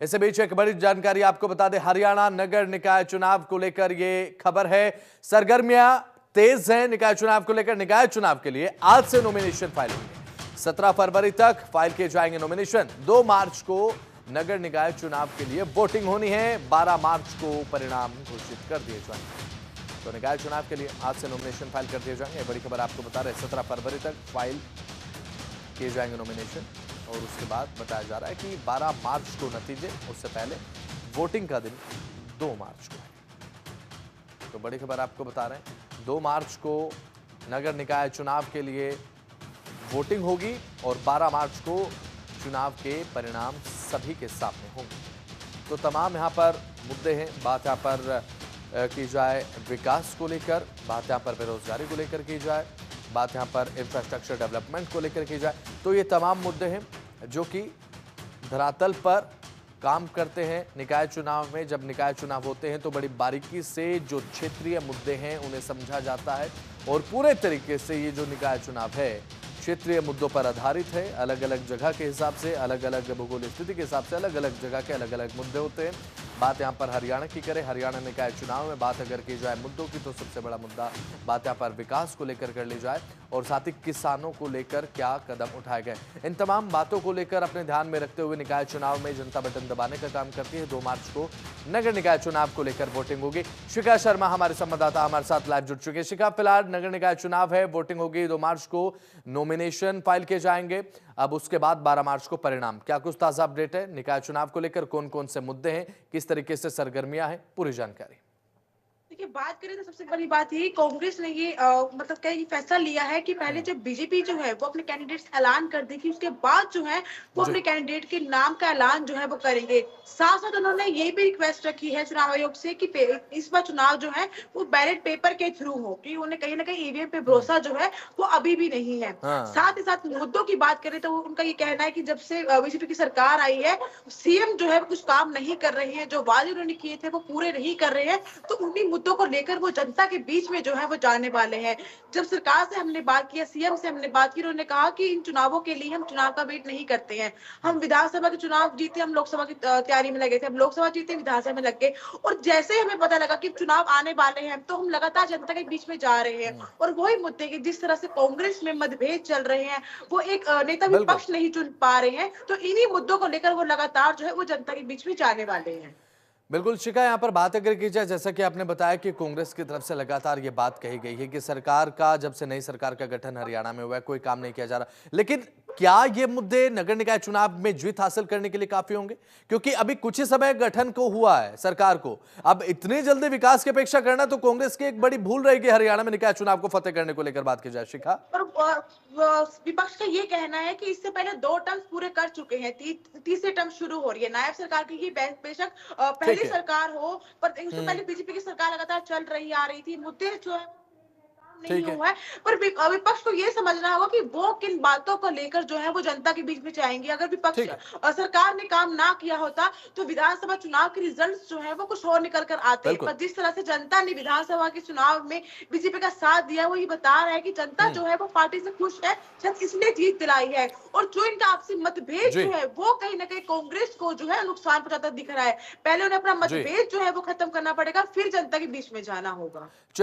इससे बीच एक बड़ी जानकारी आपको बता दें, हरियाणा नगर निकाय चुनाव को लेकर ये खबर है। सरगर्मियां तेज हैं निकाय चुनाव को लेकर। निकाय चुनाव के लिए आज से नॉमिनेशन फाइल होंगे। 17 फरवरी तक फाइल किए जाएंगे नॉमिनेशन। 2 मार्च को नगर निकाय चुनाव के लिए वोटिंग होनी है। 12 मार्च को परिणाम घोषित कर दिए जाएंगे। तो निकाय चुनाव के लिए आज से नॉमिनेशन फाइल कर दिए जाएंगे। बड़ी खबर आपको बता रहे हैं, 17 फरवरी तक फाइल किए जाएंगे नॉमिनेशन और उसके बाद बताया जा रहा है कि 12 मार्च को नतीजे, उससे पहले वोटिंग का दिन 2 मार्च को है। तो बड़ी खबर आपको बता रहे हैं, 2 मार्च को नगर निकाय चुनाव के लिए वोटिंग होगी और 12 मार्च को चुनाव के परिणाम सभी के सामने होंगे। तो तमाम यहाँ पर मुद्दे हैं। बात यहाँ पर की जाए विकास को लेकर, बात यहाँ पर बेरोजगारी को लेकर की जाए, बात यहाँ पर इंफ्रास्ट्रक्चर डेवलपमेंट को लेकर की जाए, तो ये तमाम मुद्दे हैं जो कि धरातल पर काम करते हैं। निकाय चुनाव में जब निकाय चुनाव होते हैं तो बड़ी बारीकी से जो क्षेत्रीय मुद्दे हैं उन्हें समझा जाता है और पूरे तरीके से ये जो निकाय चुनाव है क्षेत्रीय मुद्दों पर आधारित है। अलग अलग जगह के हिसाब से, अलग अलग भूगोलिक स्थिति के हिसाब से अलग अलग जगह के अलग अलग मुद्दे होते हैं। बात यहाँ पर हरियाणा की करें, हरियाणा निकाय चुनाव में बात अगर की जाए मुद्दों की, तो सबसे बड़ा मुद्दा बात यहाँ पर विकास को लेकर कर ली जाए और साथ ही किसानों को लेकर क्या कदम उठाए गए। इन तमाम बातों को लेकर अपने ध्यान में रखते हुए निकाय चुनाव में जनता बटन दबाने का काम करती है। 2 मार्च को नगर निकाय चुनाव को लेकर वोटिंग होगी। शिखा शर्मा हमारे संवाददाता हमारे साथ लाइव जुड़ चुके हैं। शिखा, फिलहाल नगर निकाय चुनाव है, वोटिंग होगी, 2 मार्च को नॉमिनेशन फाइल किए जाएंगे। अब उसके बाद 12 मार्च को परिणाम। क्या कुछ ताजा अपडेट है निकाय चुनाव को लेकर? कौन कौन से मुद्दे हैं, किस तरीके से सरगर्मियां हैं, पूरी जानकारी। देखिए, बात करें तो सबसे बड़ी बात यही, कांग्रेस ने ये मतलब क्या ये फैसला लिया है कि पहले जब बीजेपी जो है वो अपने कैंडिडेट्स ऐलान कर देगी, उसके बाद जो है वो जी। अपने कैंडिडेट के नाम का ऐलान जो है वो करेंगे। साथ साथ उन्होंने ये भी रिक्वेस्ट रखी है चुनाव आयोग से कि इस बार चुनाव जो है वो बैलेट पेपर के थ्रू हो, क्योंकि उन्हें कहीं ना कहीं ईवीएम पे भरोसा जो है वो अभी भी नहीं है। हाँ। साथ ही साथ मुद्दों की बात करें तो उनका ये कहना है कि जब से बीजेपी की सरकार आई है, सीएम जो है कुछ काम नहीं कर रहे हैं, जो वादे उन्होंने किए थे वो पूरे नहीं कर रहे हैं। तो उन्हीं मुद्दों को लेकर वो जनता के बीच में जो है वो जाने वाले हैं। जब सरकार से हमने बात किया, सीएम से हमने बात की, उन्होंने कहा कि इन चुनावों के लिए हम चुनाव का वेट नहीं करते हैं। हम विधानसभा के चुनाव जीते, हम लोकसभा की तैयारी में लगे थे, हम लोकसभा जीते, विधानसभा में लग गए और जैसे ही हमें पता लगा कि चुनाव आने वाले हैं तो हम लगातार जनता के बीच में जा रहे हैं। और वही मुद्दे की जिस तरह से कांग्रेस में मतभेद चल रहे हैं, वो एक नेता बिल्कुल। विपक्ष नहीं चुन पा रहे हैं, तो इन्हीं मुद्दों को लेकर वो लगातार जो है वो जनता के बीच में जाने वाले हैं। बिल्कुल शिखा, यहाँ पर बात अगर की जाए, जैसा कि आपने बताया कि कांग्रेस की तरफ से लगातार ये बात कही गई है कि सरकार का, जब से नई सरकार का गठन हरियाणा में हुआ है, कोई काम नहीं किया जा रहा। लेकिन क्या ये मुद्दे नगर निकाय चुनाव में जीत हासिल करने के लिए काफी होंगे? क्योंकि अभी कुछ ही समय गठन को हुआ है सरकार को, अब इतनी जल्दी विकास की अपेक्षा करना तो कांग्रेस की एक बड़ी भूल रहेगी हरियाणा में निकाय चुनाव को फतेह करने को लेकर बात की जाए। शिखा, विपक्ष का ये कहना है कि इससे पहले 2 टर्म पूरे कर चुके हैं, तीसरे टर्म शुरू हो रही है। नायब सरकार की ये बेशक पहली सरकार हो, पर उससे पहले बीजेपी की सरकार लगातार चल रही आ रही थी, मुद्दे जो है नहीं ठीक है। हुआ है। पर विपक्ष को ये समझना होगा कि वो किन बातों को लेकर जो है वो जनता के बीच में जाएंगे। अगर विपक्ष ठीक है। सरकार ने काम ना किया होता तो विधानसभा चुनाव के रिजल्ट्स जो है वो कुछ और निकल कर आते। बिल्कुल। पर जिस तरह से जनता ने विधानसभा के चुनाव में बीजेपी का साथ दिया, वो ये बता रहा है कि जनता जो है वो पार्टी से खुश है, शायद इसलिए जीत दिलाई है। और जो इनका आपसी मतभेद जी। जो है वो कहीं ना कहीं कांग्रेस को जो है नुकसान पहुंचाता दिख रहा है। पहले उन्हें अपना जी। मतभेद जो है वो खत्म करना पड़ेगा, फिर जनता के बीच में जाना होगा।